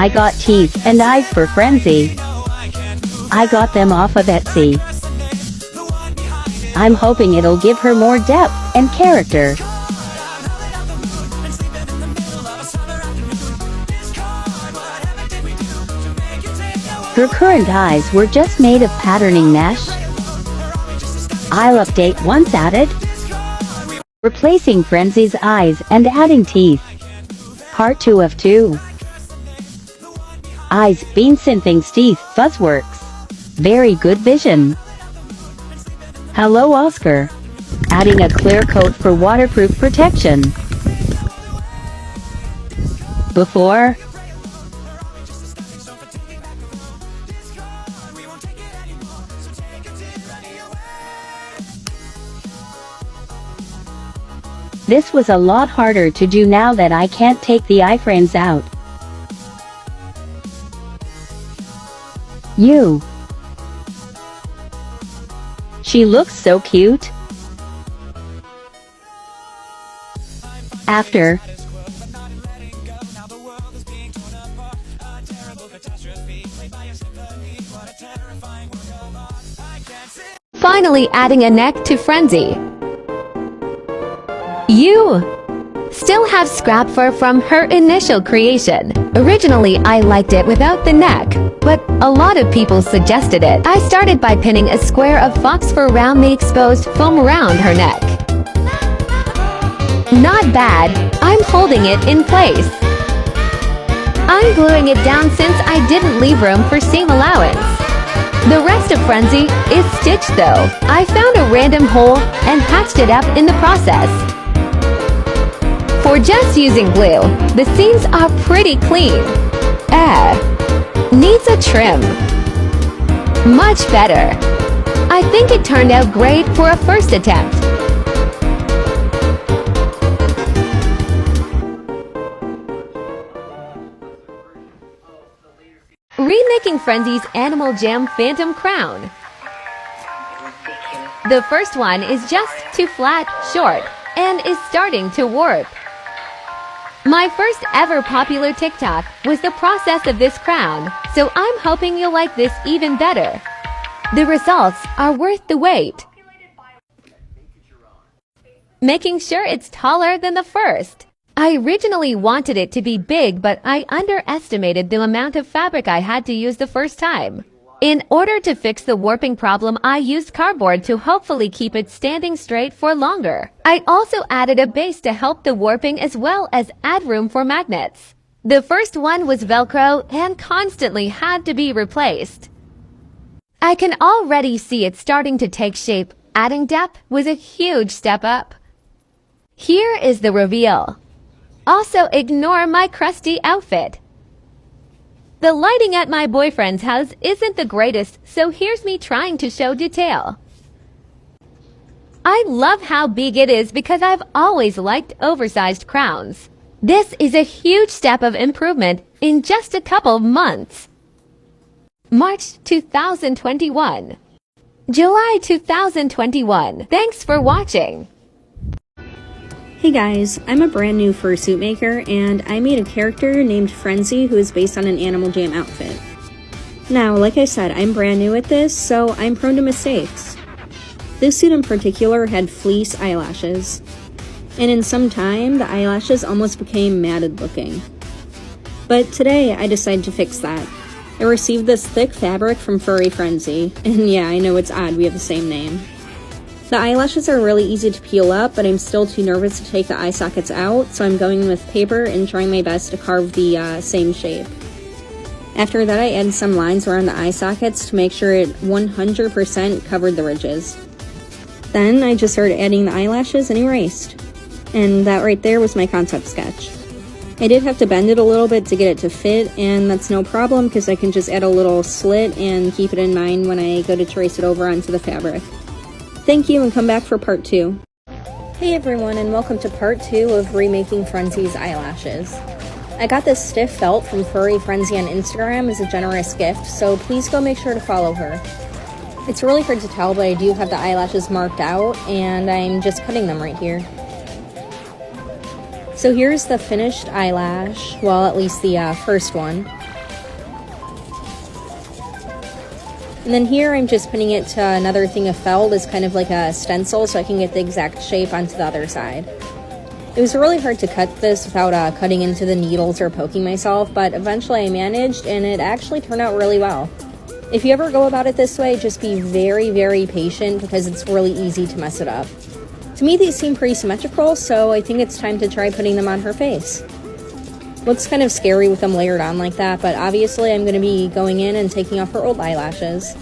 I got teeth and eyes for Frenzy. I got them off of Etsy. I'm hoping it'll give her more depth and character. Her current eyes were just made of patterning mesh. I'll update once added. Replacing Frenzy's eyes and adding teeth. Part 2 of 2. Eyes, bean synthing's teeth, Fuzzworks. Very good vision. Hello Oscar. Adding a clear coat for waterproof protection. Before. This was a lot harder to do now that I can't take the iframes out. You. She looks so cute. After. Finally adding a neck to Frenzy. You still have scrap fur from her initial creation. Originally, I liked it without the neck, but a lot of people suggested it. I started by pinning a square of fox fur around the exposed foam around her neck. Not bad. I'm holding it in place. I'm gluing it down since I didn't leave room for seam allowance. The rest of Frenzy is stitched though. I found a random hole and patched it up in the process. For just using glue, the seams are pretty clean. Needs a trim. Much better. I think it turned out great for a first attempt. Remaking Frenzy's Animal Jam Phantom Crown. The first one is just too flat, short, and is starting to warp. My first ever popular TikTok was the process of this crown, so I'm hoping you'll like this even better. The results are worth the wait. Making sure it's taller than the first. I originally wanted it to be big, but I underestimated the amount of fabric I had to use the first time. In order to fix the warping problem, I used cardboard to hopefully keep it standing straight for longer. I also added a base to help the warping as well as add room for magnets. The first one was Velcro and constantly had to be replaced. I can already see it starting to take shape. Adding depth was a huge step up. Here is the reveal. Also ignore my crusty outfit. The lighting at my boyfriend's house isn't the greatest, so here's me trying to show detail. I love how big it is because I've always liked oversized crowns. This is a huge step of improvement in just a couple of months. March 2021. July 2021. Thanks for watching. Hey guys, I'm a brand new fursuit maker, and I made a character named Frenzy who is based on an Animal Jam outfit. Now, like I said, I'm brand new at this, so I'm prone to mistakes. This suit in particular had fleece eyelashes, and in some time, the eyelashes almost became matted looking. But today I decided to fix that. I received this thick fabric from Furry Frenzy, and yeah, I know it's odd we have the same name. The eyelashes are really easy to peel up, but I'm still too nervous to take the eye sockets out, so I'm going with paper and trying my best to carve the same shape. After that, I added some lines around the eye sockets to make sure it 100% covered the ridges. Then I just started adding the eyelashes and erased. And that right there was my concept sketch. I did have to bend it a little bit to get it to fit, and that's no problem because I can just add a little slit and keep it in mind when I go to trace it over onto the fabric. Thank you, and come back for part 2. Hey everyone, and welcome to part 2 of Remaking Frenzy's eyelashes. I got this stiff felt from Furry Frenzy on Instagram as a generous gift, so please go make sure to follow her. It's really hard to tell, but I do have the eyelashes marked out, and I'm just cutting them right here. So here's the finished eyelash, well, at least the first one. And then here I'm just putting it to another thing of felt as kind of like a stencil so I can get the exact shape onto the other side. It was really hard to cut this without cutting into the needles or poking myself, but eventually I managed and it actually turned out really well. If you ever go about it this way, just be very, very patient because it's really easy to mess it up. To me, these seem pretty symmetrical, so I think it's time to try putting them on her face. Looks kind of scary with them layered on like that, but obviously I'm going to be going in and taking off her old eyelashes.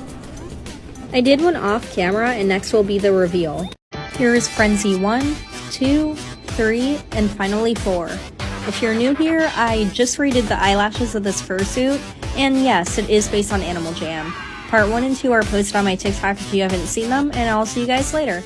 I did one off camera, and next will be the reveal. Here is Frenzy 1, 2, 3, and finally 4. If you're new here, I just redid the eyelashes of this fursuit, and yes, it is based on Animal Jam. Part 1 and 2 are posted on my TikTok if you haven't seen them, and I'll see you guys later.